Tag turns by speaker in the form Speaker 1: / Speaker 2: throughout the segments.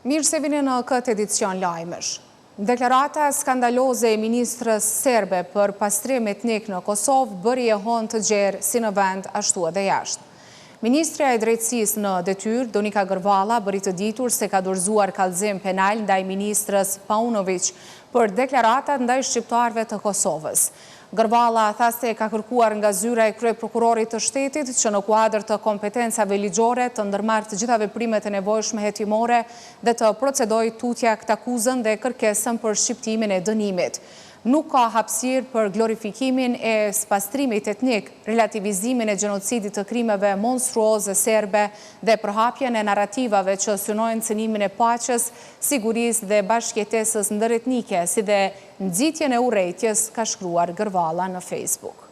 Speaker 1: Mirë se vini në këtë edicion lajmësh. Deklarata skandaloze e ministrës serbe për pastrim etnik në Kosovë bëri e hon të gjerë si në vend ashtu edhe jashtë. Ministrja e drejtësisë në detyrë, Donika Gërvalla, bëri të ditur se ka dorëzuar kallëzim penal ndaj ministrës Paunović për deklaratat ndaj shqiptarëve të Kosovës. Gërvalla tha se ka kërkuar nga zyra e kryeprokurorit të shtetit që në kuadër të kompetencave ligjore të ndërmarrë të gjitha veprimet e nevojshme hetimore dhe të procedojë tutja këtë akuzën dhe kërkesën për shqiptimin e dënimit. Nuk ka hapësirë për glorifikimin e spastrimit etnik, relativizimin e gjenocidit të krimeve monstruoze serbe dhe përhapjen e narrativave që synojnë cënimin e paqes, sigurisë dhe bashkëjetesës ndëretnike, si dhe nxitjen e urrejtjes, ka shkruar Gërvalla në Facebook.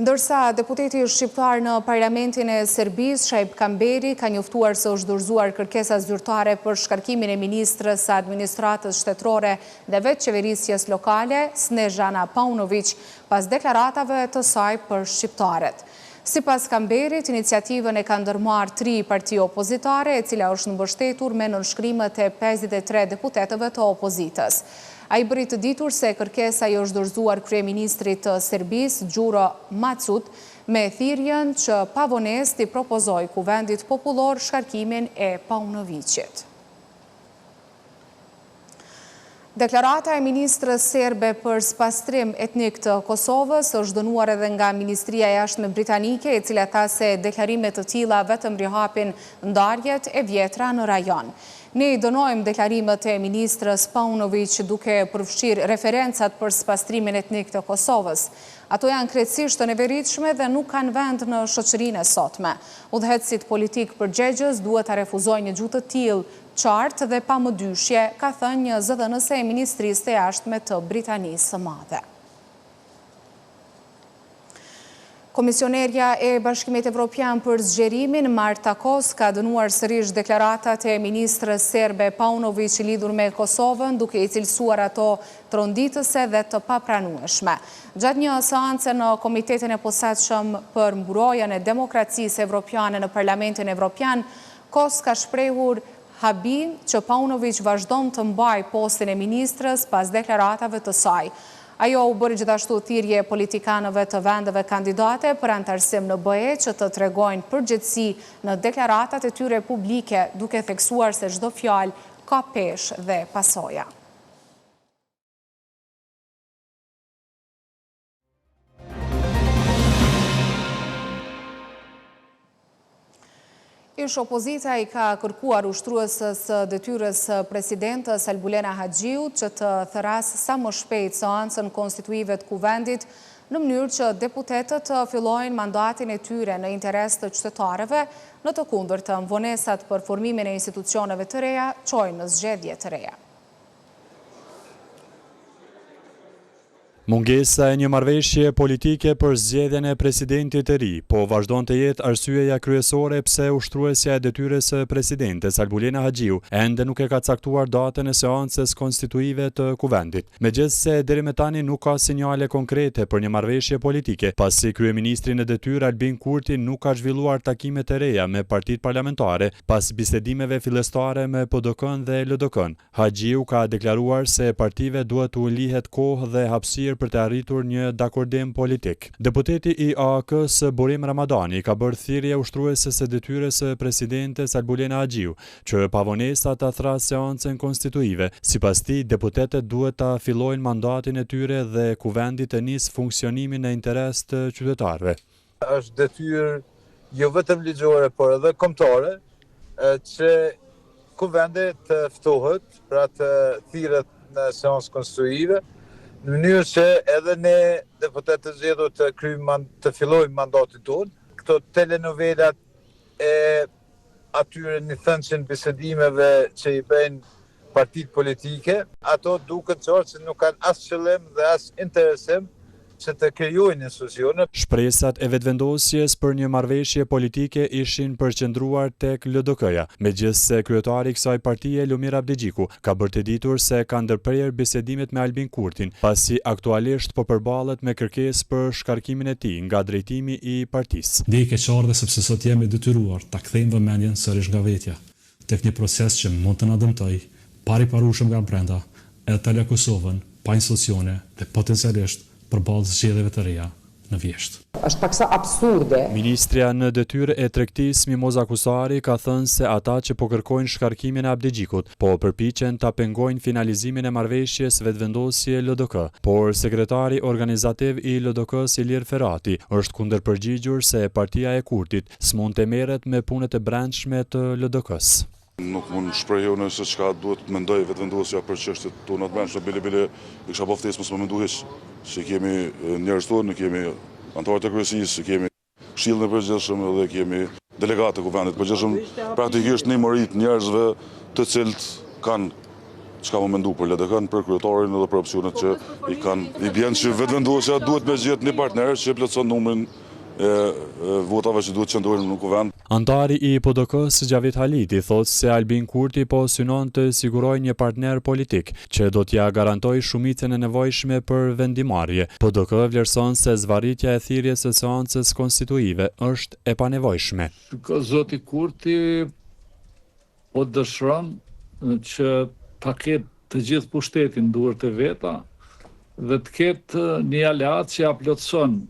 Speaker 1: Ndërsa deputeti shqiptar në Parlamentin e Serbisë, Shaib Kamberi, ka njoftuar se është dorëzuar kërkesa zyrtare për shkarkimin e ministrës së administratës shtetërore dhe vetëqeverisjes lokale, Snežana Paunović, pas deklaratave të saj për shqiptarët. Sipas Kamberit, iniciativën e ka ndërmarrë 3 parti opozitare, e cila është mbështetur me nënshkrimet e 53 deputetëve të opozitës. A i bëri të ditur se kërkesa i është dorëzuar kryeministrit të Serbisë, Gjuro Macut, me thirrjen që pavonesë t'i propozoj Kuvendit Popullor shkarkimin e Paunovićit. Deklarata e ministrës serbe për spastrim etnik të Kosovës është dënuar edhe nga Ministria e Jashtme Britanike, e cila tha se deklarimet të tilla vetëm rihapin ndarjet e vjetra në rajon. Ne i dënojmë deklarimet e ministrës Paunović duke përfshirë referencat për spastrimin etnik të Kosovës. Ato janë krejtësisht të neveritshme dhe nuk kanë vend në shoqërinë e sotme. Udhëheqësit politik përgjegjës duhet ta refuzojnë një gjuhë të tillë qartë dhe pa mëdyshje, ka thënë një zëdhënëse e Ministrisë të Jashtme të Britanisë së Madhe. Komisionerja e Bashkimit Evropian për zgjerimin, Marta Kos, ka dënuar sërish deklaratat e ministrës serbe Paunović lidhur me Kosovën, duke i cilësuar ato tronditëse dhe të papranueshme. Gjatë një seance në Komitetin e Posaçëm për mbrojtjen e demokracisë evropiane në Parlamentin Evropian, Kos ka shprehur habi që Paunović vazhdon të mbajë postin e ministrës pas deklaratave të saj. Ajo u bëri gjithashtu thirrje politikanëve të vendeve kandidate për antarësim në BE që të tregojnë përgjegjësi në deklaratat e tyre publike, duke theksuar se çdo fjalë ka peshë dhe pasoja. Ish opozita i ka kërkuar ushtruesës detyrës presidentës Albulena Haxhiut që të therasë sa më shpejt seancën konstituive të Kuvendit në mënyrë që deputetët të fillojnë mandatin e tyre në interes të qytetarëve, në të kundërtën vonesat për formimin e institucioneve të reja çojnë në zgjedhje të reja.
Speaker 2: Mungesa e një marrëveshje politike për zgjedhjen e presidentit të ri, po vazhdon të jetë arsyeja kryesore pse ushtruesja e detyrës së presidentes Albulena Haxhiu ende nuk e ka caktuar datën e seancës konstituive të Kuvendit. Megjithse deri më tani nuk ka sinjale konkrete për një marrëveshje politike, pasi kryeministri në detyrë Albin Kurti nuk ka zhvilluar takime të reja me partitë parlamentare pas bisedimeve fillestare me PDK-n dhe LDK-n. Haxhiu ka deklaruar se partive duhet u lihet kohë dhe hapësirë për të arritur një dakordim politik. Deputeti i AAK-s Burim Ramadani ka bërë thirrje ushtruesës së detyrës së presidentes Albulena Haxhiu që pavonesa ta thrasë seancën konstituive. Sipas tij, deputetët duhet ta fillojnë mandatin e tyre dhe Kuvendi të nisë funksionimin në interes të qytetarëve.
Speaker 3: Është detyrë jo vetëm ligjore, por edhe kombëtare që Kuvendi të ftohet pra të thirret në seancë konstituive, në mënyrë që edhe ne deputetët zgjedhur të fillojmë mandatin tonë. Këto telenovelat e atyre një thënqen bisedimeve që i bëjnë partitë politike, ato duket qartë se nuk kanë as qëllim dhe as interesim që të krijojnë institucione.
Speaker 2: Shpresat e vetëvendosjes për një marrëveshje politike ishin përqendruar tek LDK-ja, megjithse kryetari i kësaj partie Lumir Abdixhiku ka bërë të ditur se ka ndërprerë bisedimet me Albin Kurtin, pasi aktualisht po përballet me kërkesë për shkarkimin e tij nga drejtimi i partisë.
Speaker 4: Dhe i keqardhë sepse sot jemi detyruar ta kthejmë vëmendjen sërish nga vetja tek një proces që mund të na dëmtojë pariparueshëm nga brenda, edhe ta lë Kosovën pa institucione dhe potencialisht përballë zgjedhjeve të reja në Vjeshtë.
Speaker 5: Është paksa absurde.
Speaker 2: Ministrja në detyrë e tregtisë Mimoza Kusari ka thënë se ata që po kërkojnë shkarkimin e Abdixhikut, po përpiqen ta pengojnë finalizimin e marrëveshjes vetëvendosje LDK, por sekretari organizativ i LDK-s Ilir Ferati është kundërpërgjigjur se partia e Kurtit s'mund të merret me punët e brendshme të LDK-s.
Speaker 6: Nuk mund shprehu nëse çka duhet të mendoj vetëvendosja për çështjet tona të brendshme, bile i kisha po ftesë mos më mendu hiç, se kemi njerëz tonë, kemi anëtarët e kryesisë, kemi këshillin e përgjithshëm dhe kemi delegatë të kuvendit të përgjithshëm, praktikisht një morit njerëzve të cilët kanë çka më mendu për LDK-n, për kryetarin edhe për opsionet që i kanë. I bën që vetëvendosja duhet me gjetë një partner që plotson numrin votave që duhet qëndrojnë në kuvend.
Speaker 2: Antari i PDK-s Gjavit Haliti thotë se Albin Kurti po synon të sigurojë një partner politik që do t'ja garantojë shumicën e nevojshme për vendimarrje. PDK vlerëson se zvarritja e thirrjes së seancës konstituive është e panevojshme.
Speaker 7: Zoti Kurti po dëshiron që ta ketë të gjithë pushtetin në duart e veta dhe të ketë një aleat që ja plotson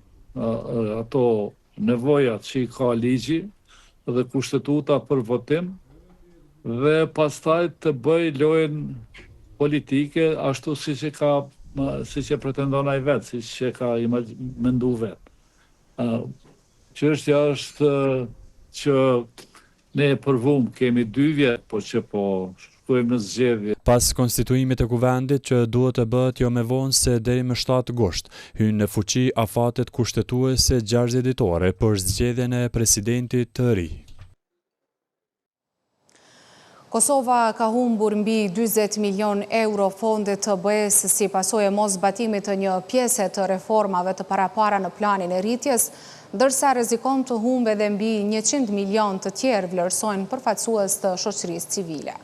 Speaker 7: ato nevojat që i ka ligji dhe kushtetuta për votim dhe pastaj të bëj lojën politike ashtu siç e pretendon ai vet, siç e ka mendu vet. Çështja është që ne përvum kemi 2 vjet, po që po shkojmë në zgjedhje.
Speaker 2: Pas konstituimit të kuvendit që duhet të bëhet jo më vonë se deri më 7 gusht, hyn në fuqi afatet kushtetuese 6 ditore për zgjedhjen e presidentit të ri.
Speaker 1: Kosova ka humbur mbi 40 milion euro fonde të BE-s si pasojë e mosbatimit të një pjese të reformave të parapara në planin e rritjes, ndërsa rrezikon të humbe edhe mbi 100 milion të tjerë, vlerësojnë përfaqësues të shoqërisë civile.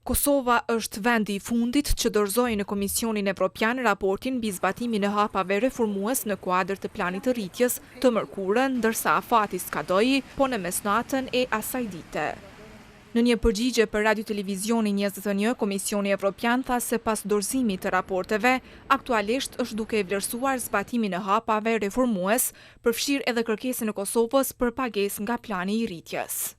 Speaker 8: Kosova është vendi i fundit që dorëzoi në Komisionin Evropian raportin mbi zbatimin e hapave reformues në kuadër të planit të rritjes të mërkurën, ndërsa afati skadoi, po në mesnatën e asaj dite. Në një përgjigje për Radio Televizionin 21, Komisioni Evropian tha se pas dorëzimit të raporteve, aktualisht është duke i vlerësuar zbatimin e hapave reformues, përfshirë edhe kërkesën e Kosovës për pagesë nga plani i rritjes.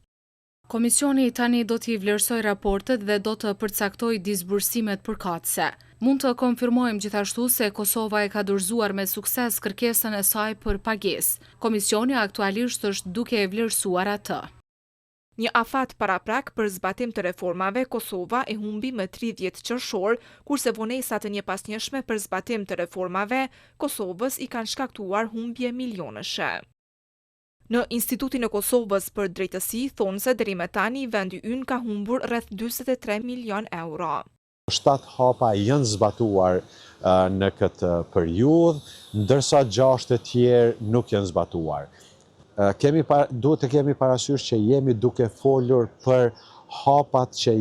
Speaker 9: Komisioni tani do t'i vlerësoj raportet dhe do të përcaktoj disbursimet përkatëse. Mund të konfirmojmë gjithashtu se Kosova e ka dorëzuar me sukses kërkesën e saj për pagesë. Komisioni aktualisht është duke e vlerësuar atë.
Speaker 8: Një afat paraprak për zbatim të reformave, Kosova e humbi më 30 qershor, kurse vonesat e njëpasnjëshme për zbatim të reformave, Kosovës i kanë shkaktuar humbje milionëshe. Në Institutin e Kosovës për drejtësi, thonë se deri më tani vendi ynë ka humbur rreth 43 milion euro.
Speaker 10: 7 hapa janë zbatuar në këtë periudhë, ndërsa 6 të tjerë nuk janë zbatuar. Duhet të kemi parasysh që jemi duke folur për hapat që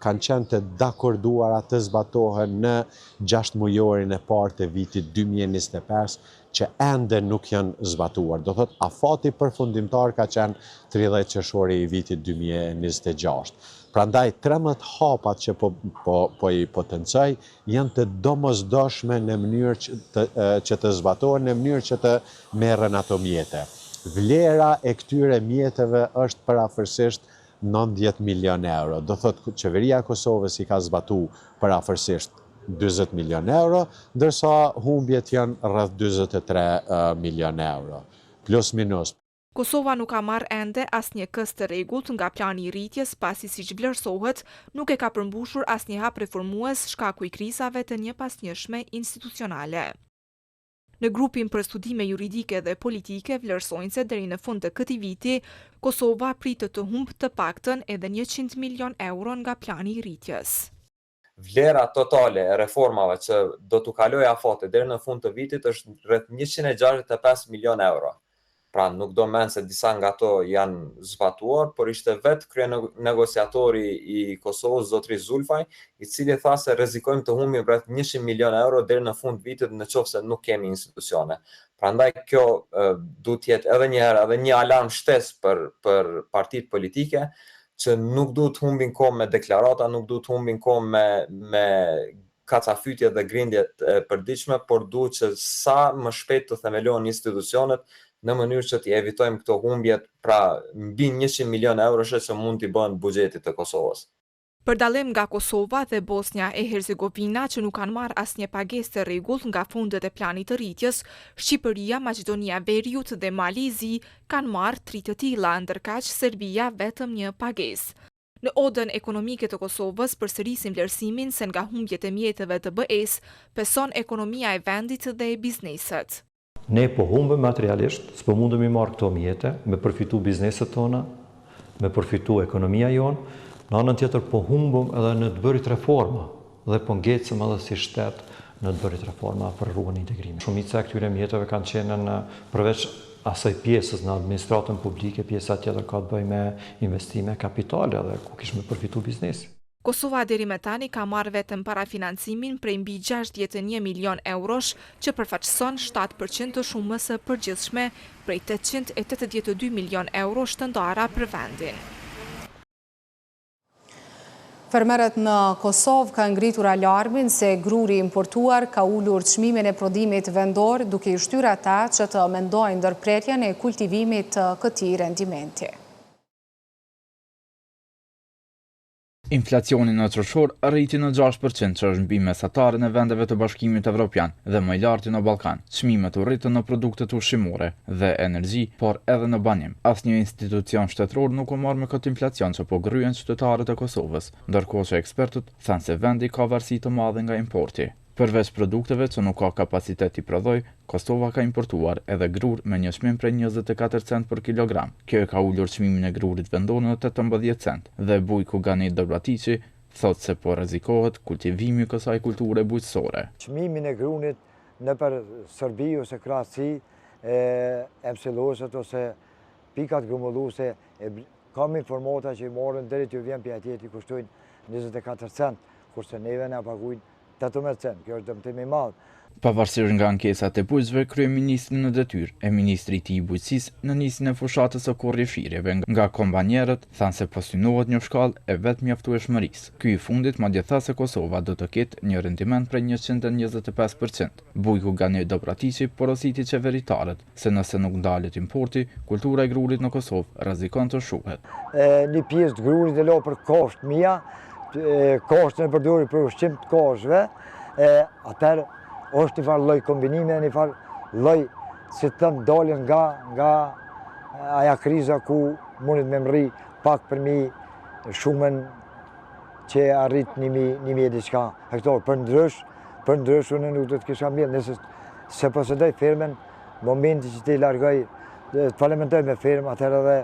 Speaker 10: kanë qenë të dakorduara të zbatohen në 6 mujorin e parë të vitit 2025, që ende nuk janë zbatuar. Do thot, afati përfundimtar ka qenë 30 qershori i vitit 2026. Prandaj 13 hapat që po i potencoj janë të domosdoshme në mënyrë që të zbatohen, në mënyrë që të merren ato mjete. Vlera e këtyre mjeteve është përafërsisht 90 milion euro. Do thot, qeveria e Kosovës i ka zbatu përafërsisht 20 milion euro, ndërsa humbjet janë rreth 43 milion euro, plus minus.
Speaker 8: Kosova nuk ka marrë ende asnjë këst të rregullt nga plani i rritjes, pasi siç vlerësohet, nuk e ka përmbushur asnjë hap reformues shkaku i krizave të njëpasnjëshme institucionale. Në grupin për studime juridike dhe politike vlerësojnë se deri në fund të këtij viti, Kosova pritet të humbë të paktën edhe 100 milion euro nga plani i rritjes.
Speaker 11: vlera totale e reformave që do t'u kaloj afate deri në fund të vitit është rreth 165 milion euro. Pra nuk do men se disa nga to janë zbatuar, por ishte vetë kryenegociatori i Kosovës, zotri Zulfaj, i cili tha se rrezikojmë të humbim rreth 100 milion euro deri në fund vitit në qoftë se nuk kemi institucione. Prandaj kjo duhet të jetë edhe një alarm shtesë për partitë politike, që nuk duhet humbin kohë me deklarata, nuk duhet humbin kohë me kacafytje dhe grindjet e përditshme, por duhet që sa më shpejt të themelohen institucionet në mënyrë që t'i evitojmë këto humbjet, pra mbi 100 milion euro që mund t'i bëhen buxhetit të Kosovës.
Speaker 8: Për dallim nga Kosova dhe Bosnia e Hercegovina që nuk kanë marrë asnjë pagesë të rregullt nga fondet e planit të rritjes, Shqipëria, Maqedonia e Veriut dhe Malizi kanë marrë 3 të tilla, ndërkaq Serbia vetëm një pagesë. Në odën ekonomike të Kosovës përsërisin vlerësimin se nga humbjet e mjeteve të BE-s peson ekonomia e vendit dhe bizneset.
Speaker 12: Ne po humbëm materialisht, s'po mundëm i marrë këto mjete, me përfitu bizneset tona, me përfitu ekonomia jonë, në anën tjetër po humbëm edhe në të bërit reforma dhe po ngecëm edhe si shtet në të bërit reforma për rrugën e integrimit. Shumica e këtyre mjeteve kanë qenë në përveç asaj pjesës në administratën publike, pjesa tjetër ka të bëjë me investime kapitale dhe ku kishme përfitu biznesi.
Speaker 8: Kosova deri me tani ka marrë vetëm parafinancimin prej mbi 61 milion eurosh që përfaqëson 7% të shumës së përgjithshme prej 882 milion eurosh të ndara për vendin.
Speaker 1: Fermerët në Kosovë kanë ngritur alarmin se gruri importuar ka ulur çmimin e prodhimit vendor, duke i shtyrë ata që të mendojnë ndërpretjen e kultivimit të këtij rendimenti.
Speaker 13: Inflacioni në qershor arriti në 6%, që është mbi mesataren e vendeve të Bashkimit Evropian dhe më i larti në Ballkan. Çmimet u rritën në produktet ushqimore dhe energji, por edhe në banim. Asnjë institucion shtetëror nuk u mor me këtë inflacion që po gryen qytetarët e Kosovës, ndërkohë që ekspertët thanë se vendi ka varësi të madhe nga importi. Përveç produkteve që nuk ka kapacitet i prodhoj, Kosova ka importuar edhe grur me një çmim prej 24 cent për kilogram. Kjo e ka ulur çmimin e grurit vendor në 18 cent dhe Bujku Gani Dobratiçi thot se po rrezikohet kultivimi i kësaj kulture bujqësore.
Speaker 14: Çmimin e grunit nëpër Serbi ose krahasi e mselosët ose pikat grumulluese, kam informata që i morën deri të vjen pjatjeti kushtojnë 24 cent, kurse neve na paguajnë 18 cent, kjo është dëmtim i madh.
Speaker 13: Pavarësisht nga ankesat e bujqësve, kryeministri në detyrë e ministri i bujqësisë në nisjen e fushatës së korrifshirjeve nga kombanierët thanë se po synohet një shkallë e vetë mjaftueshmërisë. Ky i fundit madje tha se Kosova do të ketë një rendiment prej 125%. Bujku Gani Dobratiçi porositi qeveritarët se nëse nuk ndalet importi, kultura e grurit në Kosovë rrezikon të shuhet.
Speaker 14: Një pjesë të grurit e lo për kosht mia, koshtën e përdorir për ushqim të koshve, atëherë është një farë lloj kombinime, një farë lloj, si të thënë, dalën nga aja kriza ku mundet me mrri pak përmi shumën që arrit 1.000 diçka hektar. Për ndrysh unë nuk do të kisha mbjell, nëse se posedoj firmen, momenti që ti largoj, të falementoj me firmë, atëherë edhe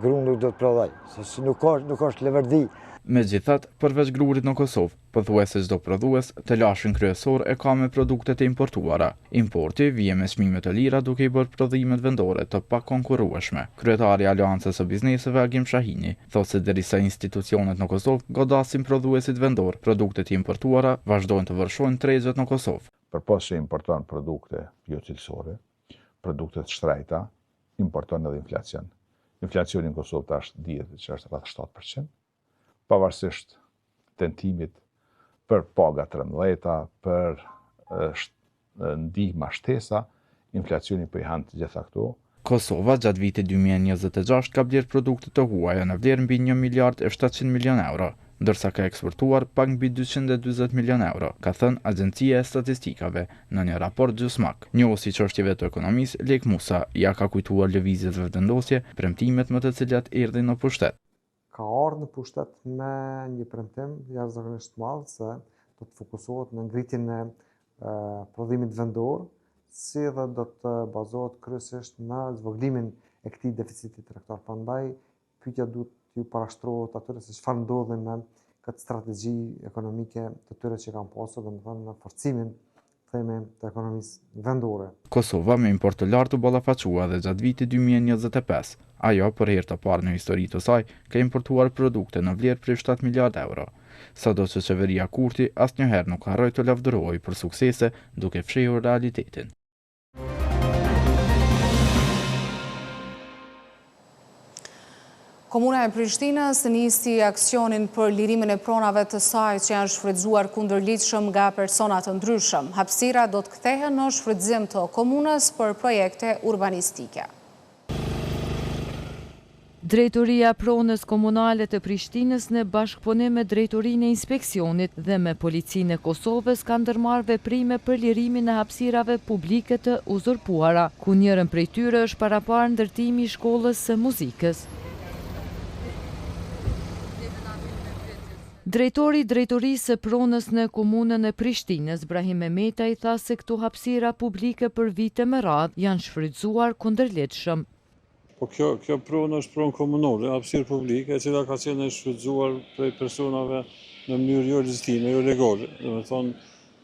Speaker 14: grun nuk do të prodhoj, se nuk është leverdi.
Speaker 13: Megjithatë, përveç grurit në Kosovë, pothuajse çdo prodhues të lashin kryesor e ka me produktet e importuara. Importi vije me çmime të lira duke i bërë prodhimet vendore të pakonkurrueshme. Kryetari i Aleancës së Bizneseve Agim Shahini thotë se derisa institucionet në Kosovë godasin prodhuesit vendor, produktet e importuara vazhdojnë të vërshojnë tregjet në Kosovë.
Speaker 15: Përpos që importon produkte jo cilësore, produkte të shtrejta, importon edhe inflacion. Inflacioni në Kosovë tash dihet që është rreth 7%. Pavarësisht tentimit për paga 13, për ndihma shtesa, inflacioni po i han të gjitha këto.
Speaker 13: Kosova gjatë vitit 2026 ka blerë produkte të huaja në vlerë mbi 1 miliard e 700 milion euro, ndërsa ka eksportuar pak mbi 240 milion euro, ka thënë Agencia e Statistikave në një raport gjysmak. Njohësi çështjeve të ekonomisë, Lek Musa ja ka kujtuar lëvizjet vendosje, premtimet më të cilat erdhin në pushtet.
Speaker 16: Ka ardhur në pushtet me një premtim jashtëzakonisht madh se do të fokusohet në ngritjen e prodhimit vendor, si dhe do të bazohet kryesisht në zvoglimin e këtij deficiti tregtar. Prandaj pyetja duhet t'ju parashtrohet atyre se çfarë ndodhi me këtë strategji ekonomike të tyre që kanë pasur, domethënë në forcimin të ekonomisë vendore.
Speaker 13: Kosova me import të lartë u ballafaqua dhe gjatë vitit 2025. Ajo për herë të parë në historitë të saj ka importuar produkte në vlerë prej 7 miliardë euro. Sado që qeveria Kurti asnjëherë nuk harroi të lavdërohej për suksese duke fshehur realitetin.
Speaker 1: Komuna e Prishtinës nisi aksionin për lirimin e pronave të saj që janë shfrytzuar kundërligjshëm nga persona të ndryshëm. Hapësira do të kthehen në shfrytëzim të komunës për projekte urbanistike.
Speaker 17: Drejtoria Pronës Komunale të Prishtinës në bashkëpunim me Drejtorinë e Inspeksionit dhe me Policinë e Kosovës ka ndërmarrë veprime për lirimin e hapësirave publike të uzurpuara, ku njërën prej tyre është paraparë ndërtimi i shkollës së muzikës. Drejtori i Drejtorisë së Pronës në komunën e Prishtinës, Brahim Mehmeta, i tha se këto hapësira publike për vite me radhë janë shfrytzuar kundërligjshëm.
Speaker 18: Po kjo pronë është pronë komunale, hapësirë publike, e cila ka qenë shfrytzuar prej personave në mënyrë jo legjitime, jo legale. Do të thonë,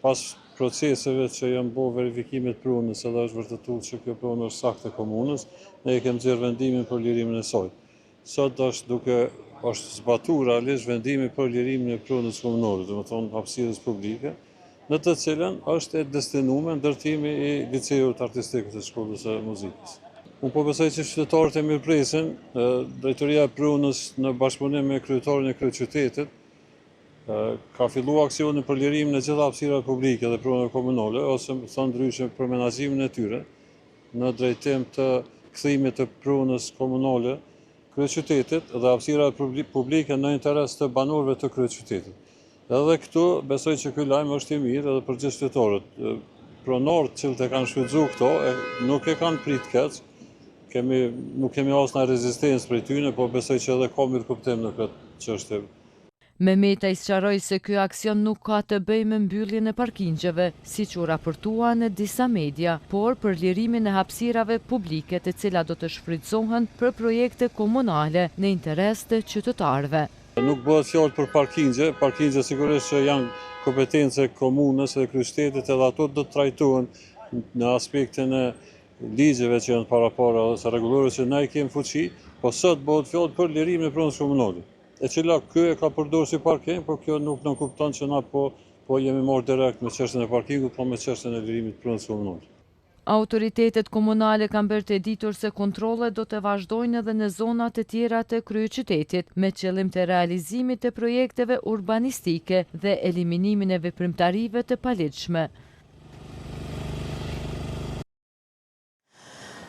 Speaker 18: pas proceseve që janë bo verifikimet pronës, edhe është vërtetuar që kjo pronë është saktë e komunës, ne e kemi nxjerrë vendimin për lirimin e saj. Sot është zbatuar realisht vendimi për lirimin e pronës komunale, do të thonë hapësirës publike, në të cilën është e destinuar ndërtimi i liceut artistik të shkollës së muzikës. Unë po besoj që qytetarët e mirëpresin, Drejtoria e Pronës në bashkëpunim me kryetarin e kryeqytetit ka filluar aksionin për lirimin e gjitha hapësirave publike dhe pronave komunale, ose sa ndryshe për menaxhimin e tyre në drejtim të kthimit të pronës komunale kryeqytetit dhe hapësirave publike në interes të banorëve të kryeqytetit. Edhe këtu besoj që ky lajm është i mirë edhe për gjithë qytetarët. Pronorët që e kanë shfrytzuar këto nuk e kanë prit keq. Nuk kemi asnjë rezistencë prej tyre, po besoj që edhe ka mirë kuptim në këtë çështje.
Speaker 17: Mehmeta i sqaroi se ky aksion nuk ka të bëjë me mbylljen e parkingjeve, siç u raportua në disa media, por për lirimin e hapësirave publike të cilat do të shfrytëzohen për projekte komunale në interes të qytetarëve.
Speaker 18: Nuk bëhet fjalë për parkingje sigurisht që janë kompetence komunës dhe kryeqytetit, edhe ato do të trajtohen në aspektin e ligjeve që janë parapara ose rregullore që ne kemi fuqi, po sot bëhet fjalë për lirimin e pronës komunale, e cila ky e ka përdorur si parking, por kjo nuk në kupton që na po jemi marrë direkt me çështjen e parkingut, po me çështjen e lirimit të pronës komunale.
Speaker 17: Autoritetet komunale kanë bërë të ditur se kontrollet do të vazhdojnë edhe në zonat e tjera të kryeqytetit, me qëllim të realizimit të projekteve urbanistike dhe eliminimin e veprimtarive të paligjshme.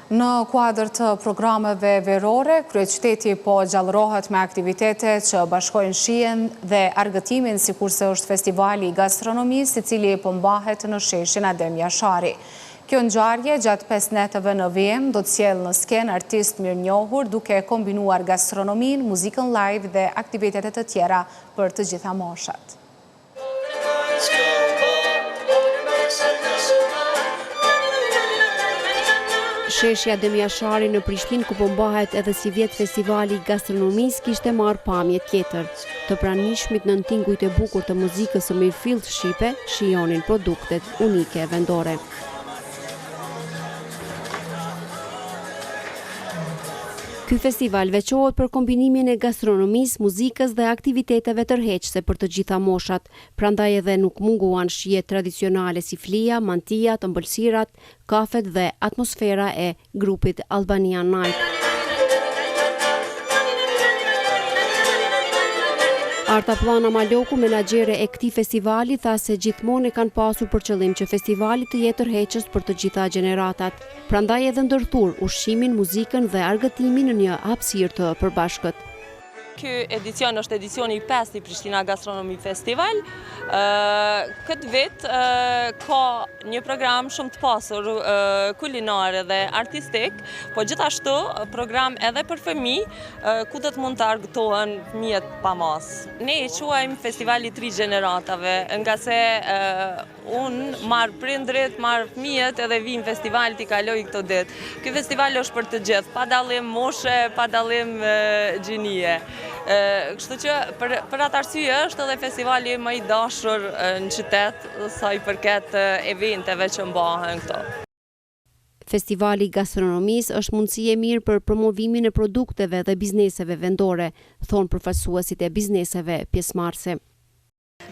Speaker 1: Në kuadër të programeve verore, kryeqyteti po gjallërohet me aktivitete që bashkojnë shijen dhe argëtimin, sikurse është festivali i gastronomisë, i cili po mbahet në sheshin Adem Jashari. Kjo ngjarje gjatë 5 netëve në vijim do të sjellë në skenë artist mirënjohur duke kombinuar gastronominë, muzikën live dhe aktivitete të tjera për të gjitha moshat.
Speaker 19: Sheshja Adem Jashari në Prishtinë, ku po mbahet edhe si vjet festivali i gastronomisë, kishte marrë pamje tjetër. Të pranishmit nën tingujt e bukur të muzikës së mirëfillt shqipe, shijonin produktet unike vendore. Ky festival veçohet për kombinimin e gastronomisë, muzikës dhe aktiviteteve tërheqëse për të gjitha moshat. Prandaj edhe nuk munguan shije tradicionale si flija, mantia, të ëmbëlsirat, kafet dhe atmosfera e grupit Albanian Night. Arta Plana Maloku, menaxhere e këtij festivali, tha se gjithmonë e kanë pasur për qëllim që festivali të jetë tërheqës për të gjitha gjeneratat. Prandaj edhe ndërthur ushqimin, muzikën dhe argëtimin në një hapësirë të përbashkët.
Speaker 20: Ky edicion është edicioni i 5 i Prishtina Gastronomi Festival. Këtë vit ka një program shumë të pasur kulinar dhe artistik, po gjithashtu program edhe për fëmijë ku do të mund të argëtohen fëmijët pa mas. Ne e quajmë festivali 3 gjeneratave, nga se unë marr prindrit, marr fëmijët edhe vijnë në festival t'i kaloj këto ditë. Ky festival është për të gjithë, pa dallim moshe, pa dallim gjinie. Kështu që për atë arsye është edhe festivali më i dashur në qytet sa i përket eventeve që mbahen këto.
Speaker 19: Festivali i gastronomisë është mundësi e mirë për promovimin e produkteve dhe bizneseve vendore, thonë përfaqësuesit e bizneseve pjesëmarrëse.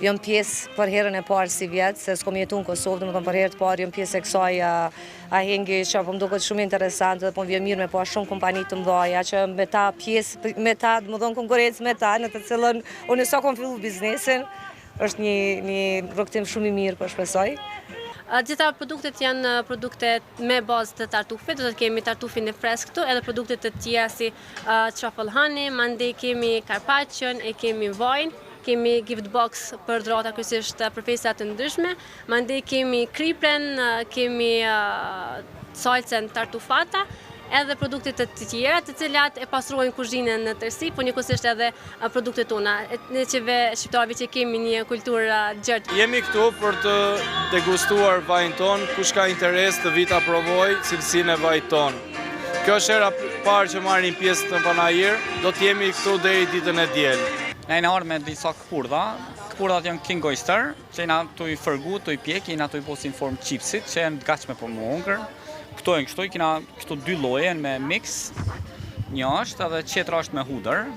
Speaker 21: Jam pjesë për herën e parë si vjetë, se s'kom jetu në Kosovë, domethënë për herë të parë jam pjesë e kësaj ahengi që po më duket shumë interesante dhe po më vjen mirë me pa shumë kompani të mëdha që me ta pjesë me ta, domethënë konkurrencë me ta në të cilën unë sa kom filluar biznesin, është një rrugtim shumë i mirë, po shpresoj.
Speaker 22: Gjitha produktet janë produkte me bazë të tartufit, do të kemi tartufin e freskë këtu, edhe produktet të tjera si truffle honey, mandej kemi carpaccion, e kemi vajin, kemi gift box për dhurata kryesisht për festa të ndryshme, mandej kemi kripren, kemi salcen tartufata, edhe produktet të tjera të cilat e pastrojnë kuzhinën në tërësi, po njëkohësisht edhe produktet tona. Ne shqiptarëve që kemi një kulturë gjertë.
Speaker 23: Jemi këtu për të degustuar vajin ton, kush ka interes të vita provoj cilësinë e vajit ton. Kjo është hera parë që marrin pjesë në panajir, do të jemi këtu deri ditën e diel.
Speaker 24: Ne jena arë me disa këpurdha. Këpurdhat janë King Oyster, që jena të i fërgu, të i pjek, jena të i posin formë chipsit, që janë gatshme për më hongër. Këto janë kështu, kena këto 2 lloje me mix, një është edhe tjetra është me hudër.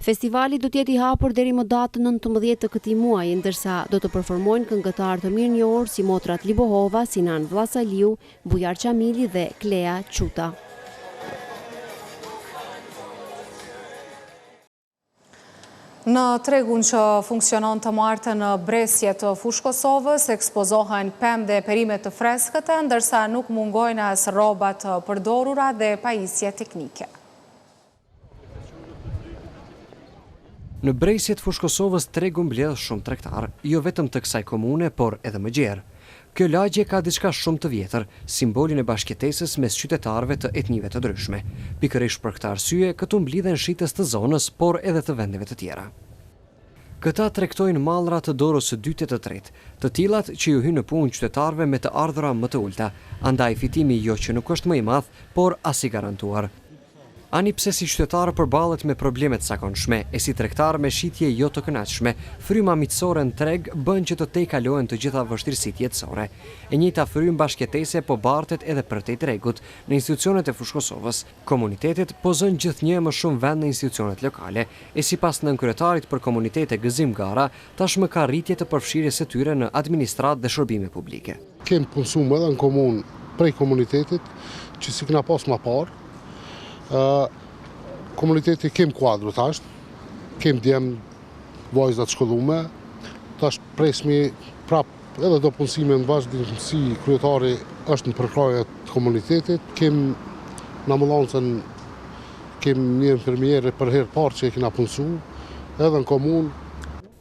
Speaker 19: Festivali do të jetë i hapur deri më datën 19 të këtij muaji, ndërsa do të performojnë këngëtarë të mirënjohur si Motrat Libohova, Sinan Vllasaliu, Bujar Çamili dhe Klea Quta.
Speaker 1: Në tregun që funksionon të martë në bresje të Fushë Kosovës, ekspozohen pemë dhe perimet të freskëta, ndërsa nuk mungojnë as rrobat të përdorura dhe pajisje teknike.
Speaker 25: Në bresjet Fushë Kosovës tregu mbledh shumë tregtar, jo vetëm të kësaj komune, por edhe më gjerë. Kjo lagje ka diçka shumë të vjetër, simbolin e bashkëtesës mes qytetarëve të etnive të ndryshme. Pikërisht për këtë arsye, këtu mblidhen shitës të zonës, por edhe të vendeve të tjera. Këta tregtojnë mallra të dorës së dytë e të tretë, të tillat që ju hynë në punë qytetarëve me të ardhura më të ulta, andaj fitimi jo që nuk është më i madh, por as i garantuar. Ani pse si qytetarë përballet me problemet zakonshme e si tregtar me shitje jo të kënaqshme, fryma miqësore në treg bën që të tejkalohen të gjitha vështirësitë jetësore. E njëjta frymë bashkëtese po bartet edhe përtej tregut në institucionet e Fushë Kosovës. Komunitetet pozojnë gjithnjë më shumë vend në institucionet lokale, e sipas nënkryetarit për komunitete Gëzim Gara, tashmë ka rritje të përfshirjes së tyre në administratë dhe shërbime publike.
Speaker 26: Kem punsuar edhe në komunë prej komunitetit që si kena pas më parë. Komuniteti kem kuadru tash, kem djem vajzat shkollume, tash presmi prap edhe do punësime në vazhdimsi kryetari është në përkraje të komunitetit, kem në ambulancën, kem një infermiere për herë parë që e kena punësu, edhe në komunë.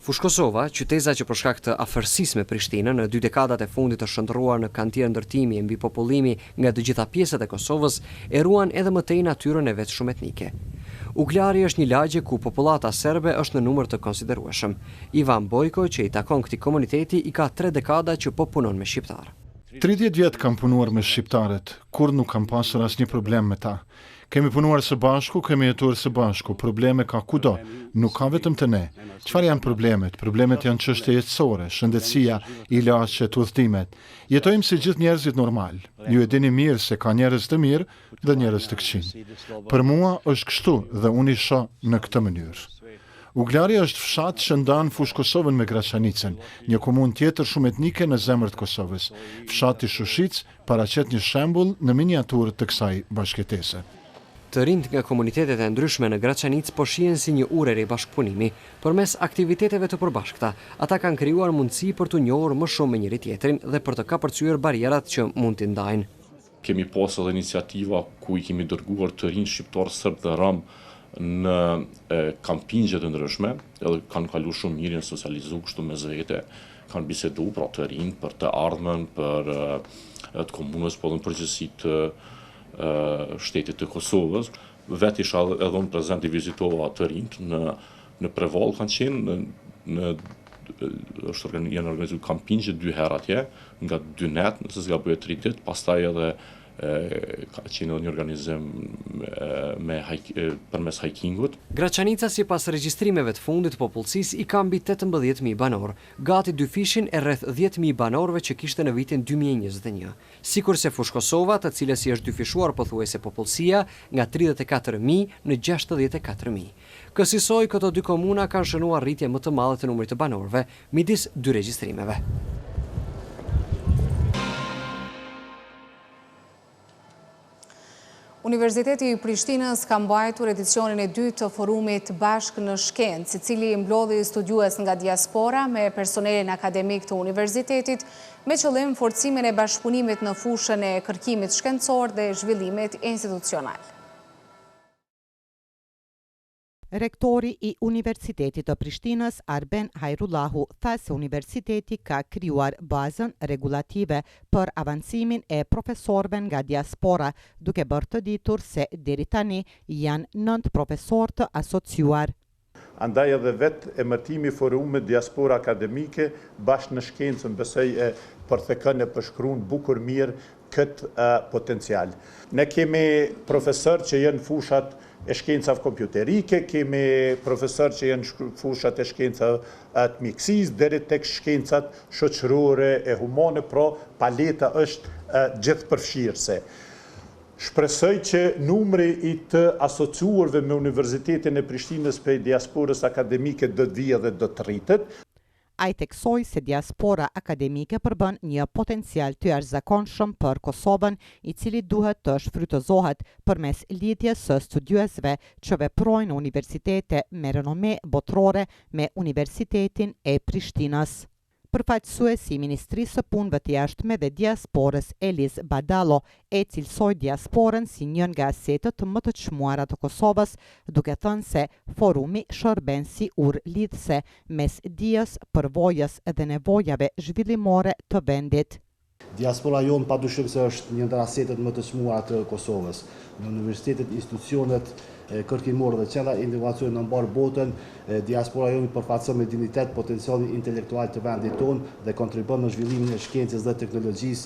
Speaker 25: Fushë Kosova, qyteza që për shkak të afërsisë me Prishtinën në 2 dekadat e fundit të shndërruar në kantier ndërtimi e mbipopullimi nga të gjitha pjesët e Kosovës, e ruan edhe më tej natyrën e vet shumë etnike. Uglari është një lagje ku popullata serbe është në numër të konsiderueshëm. Ivan Bojko, që i takon këtij komuniteti, i ka 3 dekada që po punon me shqiptar.
Speaker 27: 30 vjet kam punuar me shqiptarët, kur nuk kam pasur asnjë problem me ta. Kemi punuar së bashku, kemi jetuar së bashku, probleme ka kudo, nuk ka vetëm të ne. Çfarë janë problemet? Problemet janë çështje jetësore, shëndetësia, ilaçet, udhëtimet. Jetojmë si gjithë njerëzit normal. Ju e dini mirë se ka njerëz të mirë dhe njerëz të këqij. Për mua është kështu dhe unë i shoh në këtë mënyrë. Uglari është fshat që ndan Fushë Kosovën me Graçanicën, një komunë tjetër shumë etnike në zemër të Kosovës. Fshati Shushic paraqet një shembull në miniaturë të kësaj bashkëtese.
Speaker 25: Të rinjt nga komunitetet e ndryshme në Graçanic po shihen si një urër i bashkëpunimi. Përmes aktiviteteve të përbashkëta, ata kanë krijuar mundësi për të njohur më shumë me njëri tjetrin dhe për të kapërcyer barierat që mund t'i ndajnë.
Speaker 28: Kemi pasur edhe iniciativa ku i kemi dërguar të rinj shqiptar, serb dhe rom në kampingje të ndryshme, edhe kanë kaluar shumë mirë, në socializu kështu me zvete, kanë bisedu pra të rinj për të ardhmen, për të komunës, po dhe në përgjithësi të shtetit të Kosovës. Vetë isha edhe unë prezent i vizitova të rinjt në Prevall kanë qenë, janë organizuar kampingje 2 herë atje, nga 2 net, nëse s'gaboj 3 ditë, pastaj edhe ka qenë një organizim përmes hikingut.
Speaker 25: Graçanica sipas regjistrimeve të fundit të popullsisë i ka mbi 18.000 banor, gati dyfishin e rreth 10.000 banorëve që kishte në vitin 2021. Sikurse Fushë Kosova, të cilës i është dyfishuar pothuajse popullsia nga 34.000 në 64.000. Kësaj këto dy komuna kanë shënuar rritje më të madhe të numrit të banorëve midis dy regjistrimeve.
Speaker 1: Universiteti i Prishtinës ka mbajtur edicionin e 2 të forumit Bashkë në Shkencë, i cili mblodhi studiues nga diaspora me personelin akademik të universitetit, me qëllim forcimin e bashkëpunimit në fushën e kërkimit shkencor dhe zhvillimit institucional.
Speaker 2: Rektori i Universitetit të Prishtinës, Arben Hajrullahu, tha se universiteti ka krijuar bazën regulative për avancimin e profesorëve nga diaspora, duke bërë të ditur se deri tani janë 9 profesorë të asociuar.
Speaker 3: Andaj edhe vetë emërtimi forumit diaspora akademike Bashkë në Shkencën besoj e përthekën e përshkruan bukur mirë këtë potencial. Ne kemi profesor që janë fushat e shkencave kompjuterike, kemi profesor që janë fushat e shkencave të mjekësisë deri tek shkencat shoqërore e humane, pra paleta është gjithëpërfshirëse. Shpresoj që numri i të asociuarve me Universitetin e Prishtinës për diasporës akademike do të vijë dhe do të rritet.
Speaker 2: Ai theksoi se diaspora akademike përbën një potencial të jashtëzakonshëm për Kosovën, i cili duhet të shfrytëzohet përmes lidhjes së studiuesve që veprojnë në universitete me renome botërore me Universitetin e Prishtinës. Përfaqësuesi i Ministrisë së Punëve të Jashtme dhe Diasporës Elis Badallo e cilësoi diasporën si një nga asetet më të çmuara të Kosovës, duke thënë se forumi shërben si urë lidhëse mes dijes, përvojës dhe nevojave zhvillimore të vendit.
Speaker 4: Diaspora jonë padyshim se është një ndër asetet më të çmuara të Kosovës. Në universitetet, institucionet kërkimore dhe qendra inovacione në mbar botën, diaspora jonë përfaqëson me dignitet potencialin intelektual të vendit tonë dhe kontribon në zhvillimin e shkencës dhe teknologjisë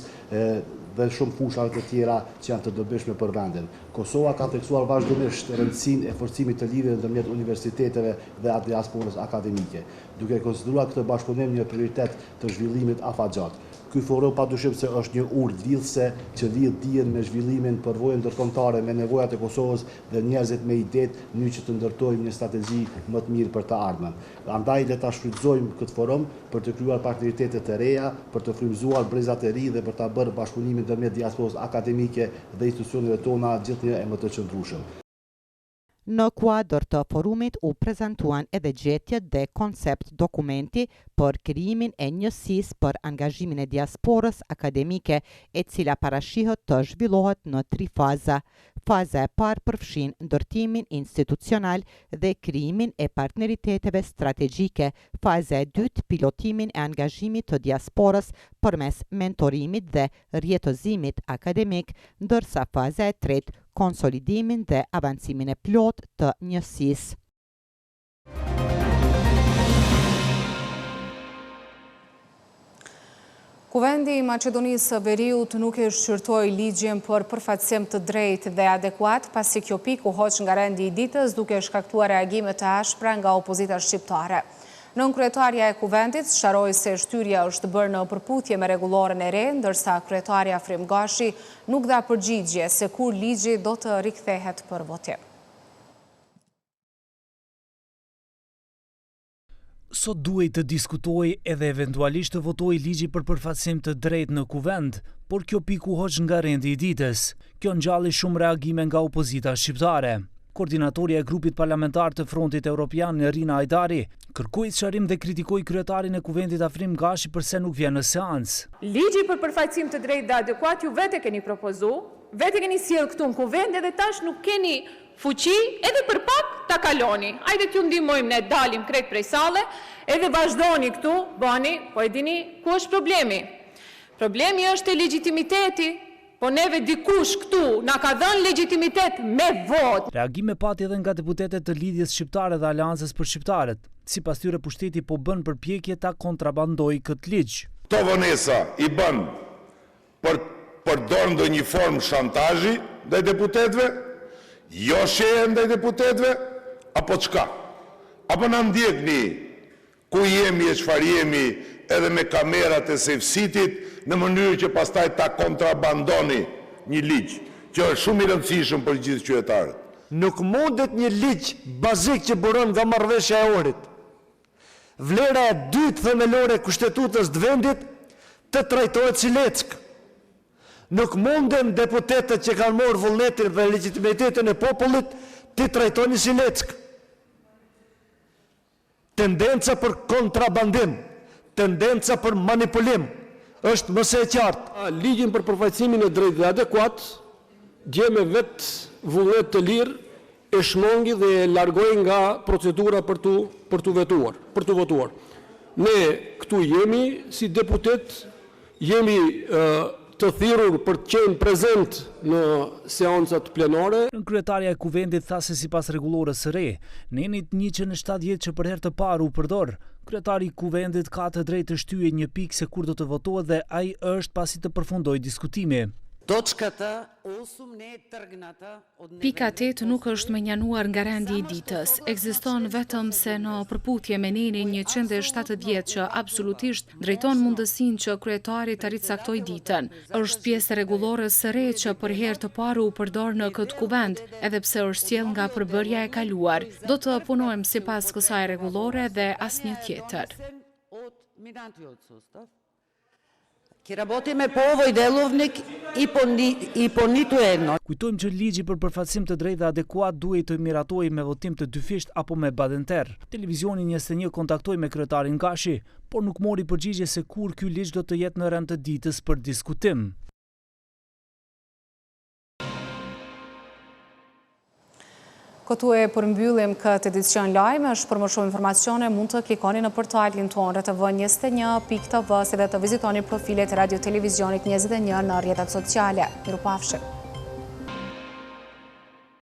Speaker 4: dhe shumë fushave të tjera që janë të dobishme për vendin. Kosova ka theksuar vazhdimisht rëndësinë e forcimit të lidhjeve ndërmjet universiteteve dhe diasporës akademike, duke konsideruar këtë bashkëpunim një prioritet të zhvillimit afatgjat. Ky forum padyshim se është një urë lidhëse që lidh dijen me zhvillimin, përvojën ndërkombëtare me nevojat e Kosovës dhe njerëzit me idetë në që të ndërtojmë një strategji më të mirë për të ardhmen. Andaj le ta shfrytëzojmë këtë forum për të krijuar partneritete të reja, për të frymëzuar brezat e ri dhe për ta bërë bashkëpunimin ndërmjet diasporës akademike dhe institucioneve tona gjithnjë e më të qëndrueshëm.
Speaker 2: Në kuadër të forumit u prezantuan edhe gjetjet dhe koncept dokumenti për krijimin e njësisë për angazhimin e diasporës akademike, e cila parashihet të zhvillohet në 3 faza. Faza e parë përfshin ndërtimin institucional dhe krijimin e partneriteteve strategjike. Faza e dytë pilotimin e angazhimit të diasporës përmes mentorimit dhe rjetëzimit akademik, ndërsa faza e tretë konsolidimin dhe avancimin e plot të njësisë.
Speaker 1: Kuvendi i Maqedonisë së Veriut nuk e shqyrtoi ligjin për përfaqësim të drejtë dhe adekuat, pasi kjo pikë u hoq nga rendi i ditës, duke shkaktuar reagime të ashpra nga opozita shqiptare. Nënkryetaria e kuvendit sqaroi se shtyrja është bërë në përputhje me rregulloren e re, ndërsa kryetaria Afrim Gashi nuk dha përgjigje se kur ligji do të rikthehet për votim.
Speaker 5: Sot duhet të diskutoj edhe eventualisht të votoj ligji për përfaqësim të drejtë në kuvend, por kjo pikë u hoq nga rendi i ditës. Kjo ngjalli shumë reagime nga opozita shqiptare. Koordinatorja e grupit parlamentar të Frontit Evropian, Rina Hajdari, kërkoi sqarim dhe kritikoi kryetarin e kuvendit Afrim Gashi përse nuk vjen në seancë.
Speaker 6: Ligji për përfaqësim të drejtë dhe adekuat ju vetë keni propozu, vetë keni sjellë këtu në kuvend edhe tash nuk keni fuqi edhe për pak ta kaloni. Hajde t'ju ndihmojmë, ne dalim krejt prej sale, edhe vazhdoni këtu, bani, po e dini ku është problemi. Problemi është e legitimiteti. Po neve dikush këtu na ka dhënë legitimitet me vot.
Speaker 5: Reagime pati edhe nga deputetet të Lidhjes Shqiptare dhe Aleancës për Shqiptarët. Sipas tyre pushteti po bën përpjekje ta kontrabandojë këtë ligj.
Speaker 7: Këto vonesa i bën për përdor ndonjë formë shantazhi ndaj deputetëve, jo sheje ndaj deputetëve, apo çka? Apo na ndjekni ku jemi e çfarë jemi edhe me kamerat e Safe City në mënyrë që pastaj ta kontrabandoni një ligj që është shumë i rëndësishëm për gjithë qytetarët.
Speaker 8: Nuk mundet një ligj bazik që buron nga marrëveshja e orit, vlera e dytë themelore e kushtetutës të vendit, të trajtohet si leckë. Nuk munden deputetët që kanë morë vullnetin dhe legitimitetin e popullit të trajtoni si leckë. Tendenca për kontrabandim, tendenca për manipulim është mëse e qartë.
Speaker 9: Ligjin për përfaqësimin e drejtë dhe adekuat gjeme vetë vullnet të lirë e shmongi dhe e largoj nga procedura për të votuar. Ne këtu jemi si deputet, jemi të thirrur për të qenë prezent në seancat plenare.
Speaker 5: Kryetaria e Kuvendit tha se sipas rregullores së re, nenit 170 që për herë të parë u përdor, kryetari i Kuvendit ka të drejtë të shtyejë një pikë se kur do të votohet dhe ai është pasi të përfundojë diskutimi.
Speaker 10: Pika 8 nuk është menjanuar nga rendi i ditës. Ekziston vetëm se në përputhje me nenin 170 që absolutisht drejton mundësinë që kryetari të ricaktoj ditën. Është pjesë e rregullores së re që për herë të parë u përdor në këtë kuvend, edhe pse është sjell nga përbërja e kaluar. Do të punojmë sipas kësaj rregullore dhe asnjë tjetër.
Speaker 5: Kujtojmë që ligji për përfaqësim të drejtë dhe adekuat duhet të miratojë me votim të dyfisht apo me badenter. Televizioni 21 kontaktoi me kryetarin Gashi, por nuk mori përgjigje se kur ky ligj do të jetë në rend të ditës për diskutim.
Speaker 1: Këtu e përmbyllim këtë edicion lajmesh. Për më shumë informacione mund të klikoni në portalin tonë RTV21.tv, si dhe të vizitoni profilet Radio Televizionit 21 në rrjetet sociale. Mirupafshim.